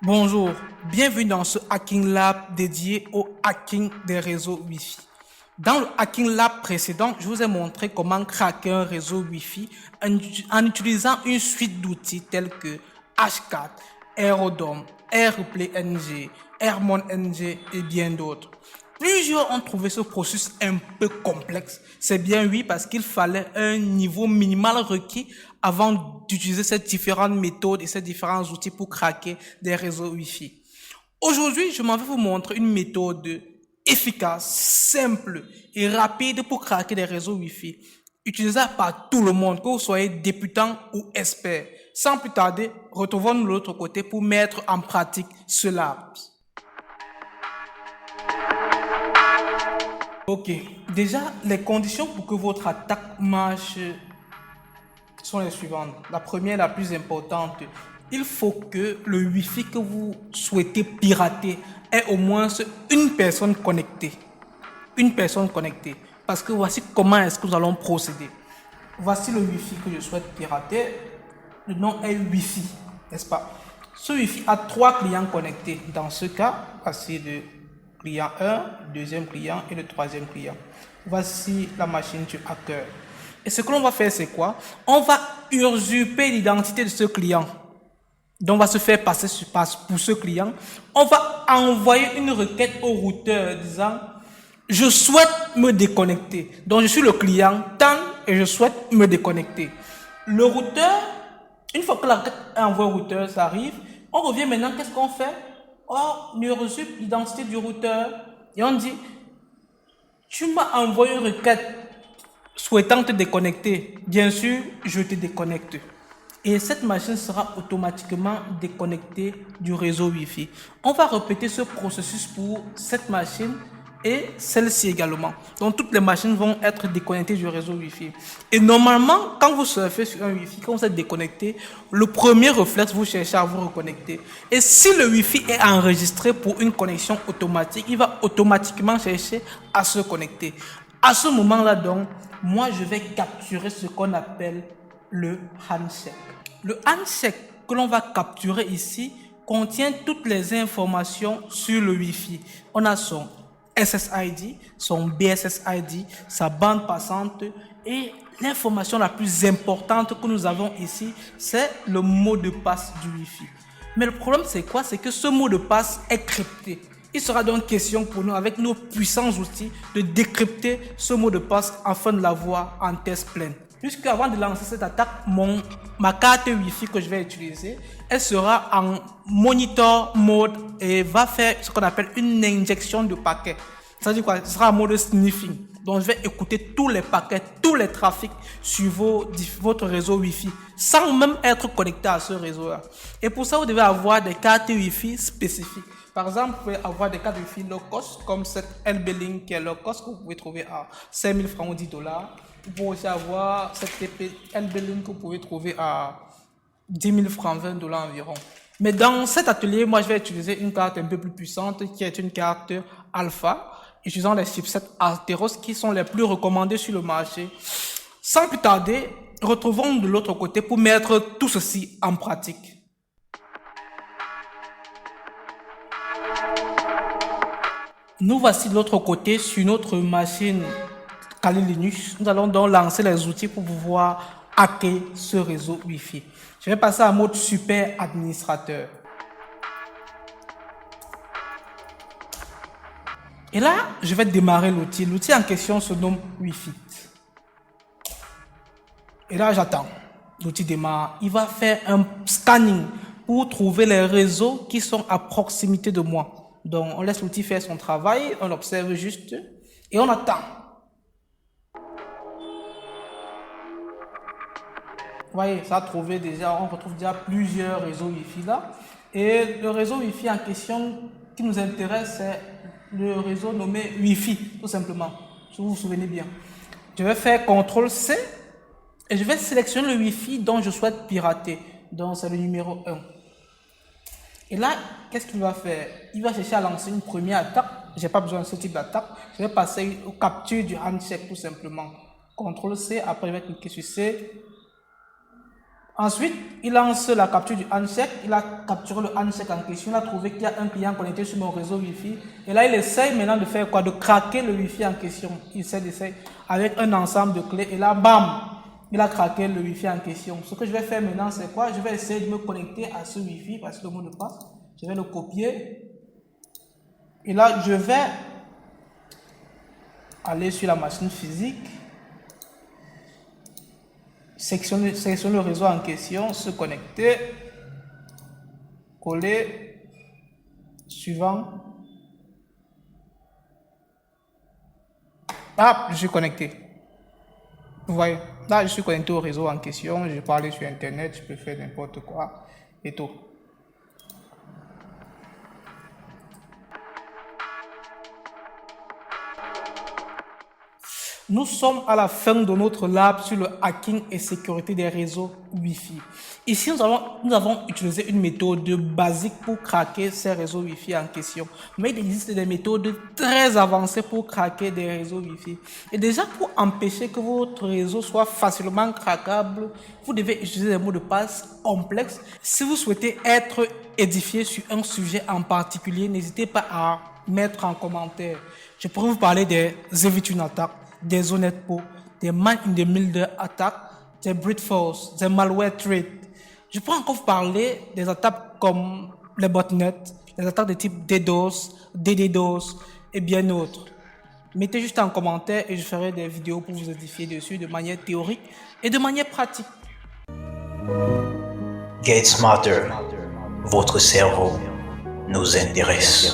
Bonjour, bienvenue dans ce Hacking Lab dédié au hacking des réseaux Wi-Fi. Dans le Hacking Lab précédent, je vous ai montré comment craquer un réseau Wi-Fi en utilisant une suite d'outils tels que Hashcat, Aerodome, AirReplay NG, Airmon NG et bien d'autres. Plusieurs ont trouvé ce processus un peu complexe. C'est bien oui parce qu'il fallait un niveau minimal requis avant d'utiliser ces différentes méthodes et ces différents outils pour craquer des réseaux Wi-Fi. Aujourd'hui, je m'en vais vous montrer une méthode efficace, simple et rapide pour craquer des réseaux Wi-Fi, utilisable par tout le monde, que vous soyez débutant ou expert. Sans plus tarder, retrouvons-nous de l'autre côté pour mettre en pratique cela. Ok, déjà, les conditions pour que votre attaque marche sont les suivantes. La première, la plus importante, il faut que le Wi-Fi que vous souhaitez pirater ait au moins une personne connectée. Une personne connectée. Parce que voici comment est-ce que nous allons procéder. Voici le Wi-Fi que je souhaite pirater. Le nom est Wi-Fi, n'est-ce pas? Ce Wi-Fi a 3 clients connectés. Dans ce cas, voici le client 1, le deuxième client et le troisième client. Voici la machine du hacker. Et ce que l'on va faire, c'est quoi? On va usurper l'identité de ce client. Donc, on va se faire passer pour ce client. On va envoyer une requête au routeur disant je souhaite me déconnecter. Donc, je suis le client tant et je souhaite me déconnecter. Le routeur, une fois que la requête est envoyée au routeur, ça arrive. On revient maintenant, qu'est-ce qu'on fait? On usurpe l'identité du routeur et on dit tu m'as envoyé une requête souhaitant te déconnecter. Bien sûr, je te déconnecte. Et cette machine sera automatiquement déconnectée du réseau Wi-Fi. On va répéter ce processus pour cette machine et celle-ci également. Donc, toutes les machines vont être déconnectées du réseau Wi-Fi. Et normalement, quand vous surfez sur un Wi-Fi, quand vous êtes déconnecté, le premier réflexe, vous cherchez à vous reconnecter. Et si le Wi-Fi est enregistré pour une connexion automatique, il va automatiquement chercher à se connecter. À ce moment-là, donc, moi, je vais capturer ce qu'on appelle le handshake. Le handshake que l'on va capturer ici contient toutes les informations sur le Wi-Fi. On a son SSID, son BSSID, sa bande passante et l'information la plus importante que nous avons ici, c'est le mot de passe du Wi-Fi. Mais le problème, c'est quoi? C'est que ce mot de passe est crypté. Il sera donc question pour nous, avec nos puissants outils, de décrypter ce mot de passe afin de l'avoir en test plein. Puisque avant de lancer cette attaque, ma carte Wi-Fi que je vais utiliser, elle sera en monitor mode et va faire ce qu'on appelle une injection de paquets. Ça veut dire quoi? Ce sera en mode sniffing. Donc, je vais écouter tous les paquets, tous les trafics sur votre réseau Wi-Fi, sans même être connecté à ce réseau-là. Et pour ça, vous devez avoir des cartes Wi-Fi spécifiques. Par exemple, vous pouvez avoir des cartes Wi-Fi low cost, comme cette LB-Link qui est low cost, que vous pouvez trouver à 5 000 francs ou 10 $. Vous pouvez aussi avoir cette LB-Link que vous pouvez trouver à 10 000 francs, 20 $ environ. Mais dans cet atelier, moi, je vais utiliser une carte un peu plus puissante, qui est une carte Alpha, utilisant les chipsets Atheros qui sont les plus recommandés sur le marché. Sans plus tarder, retrouvons de l'autre côté pour mettre tout ceci en pratique. Nous voici de l'autre côté sur notre machine Kali Linux. Nous allons donc lancer les outils pour pouvoir hacker ce réseau Wi-Fi. Je vais passer en mode super administrateur. Et là, je vais démarrer l'outil. L'outil en question se nomme Wi-Fi. Et là, j'attends. L'outil démarre. Il va faire un scanning pour trouver les réseaux qui sont à proximité de moi. Donc, on laisse l'outil faire son travail, on observe juste et on attend. Vous voyez, ça a trouvé déjà, on retrouve déjà plusieurs réseaux Wi-Fi là. Et le réseau Wi-Fi en question qui nous intéresse, c'est le réseau nommé Wi-Fi, tout simplement, si vous vous souvenez bien. Je vais faire CTRL-C et je vais sélectionner le Wi-Fi dont je souhaite pirater. Donc, c'est le numéro 1. Et là, qu'est-ce qu'il va faire? Il va chercher à lancer une première attaque. Je n'ai pas besoin de ce type d'attaque. Je vais passer au capture du handshake tout simplement. CTRL-C, après je vais cliquer sur C. Ensuite, il lance la capture du handshake. Il a capturé le handshake en question. Il a trouvé qu'il y a un client connecté sur mon réseau Wi-Fi. Et là, il essaye maintenant de faire quoi? De craquer le Wi-Fi en question. Il essaie avec un ensemble de clés. Et là, bam! Il a craqué le Wi-Fi en question. Ce que je vais faire maintenant, c'est quoi? Je vais essayer de me connecter à ce Wi-Fi parce que le mot de passe, je vais le copier. Et là, je vais aller sur la machine physique. Sélectionner le réseau en question, se connecter, coller, suivant. Ah, je suis connecté. Vous voyez, là, je suis connecté au réseau en question. Je peux aller sur Internet, je peux faire n'importe quoi et tout. Nous sommes à la fin de notre lab sur le hacking et sécurité des réseaux Wi-Fi. Ici, nous avons utilisé une méthode basique pour craquer ces réseaux Wi-Fi en question. Mais il existe des méthodes très avancées pour craquer des réseaux Wi-Fi. Et déjà, pour empêcher que votre réseau soit facilement craquable, vous devez utiliser des mots de passe complexes. Si vous souhaitez être édifié sur un sujet en particulier, n'hésitez pas à mettre en commentaire. Je pourrais vous parler des Zevitune attaques, des Zonetpo, des man-in-the-middle attaques, des brute force, des malware threats. Je pourrais encore vous parler des attaques comme les botnets, les attaques de type DDoS, DDoS et bien d'autres. Mettez juste en commentaire et je ferai des vidéos pour vous édifier dessus de manière théorique et de manière pratique. Get Smarter, votre cerveau nous intéresse.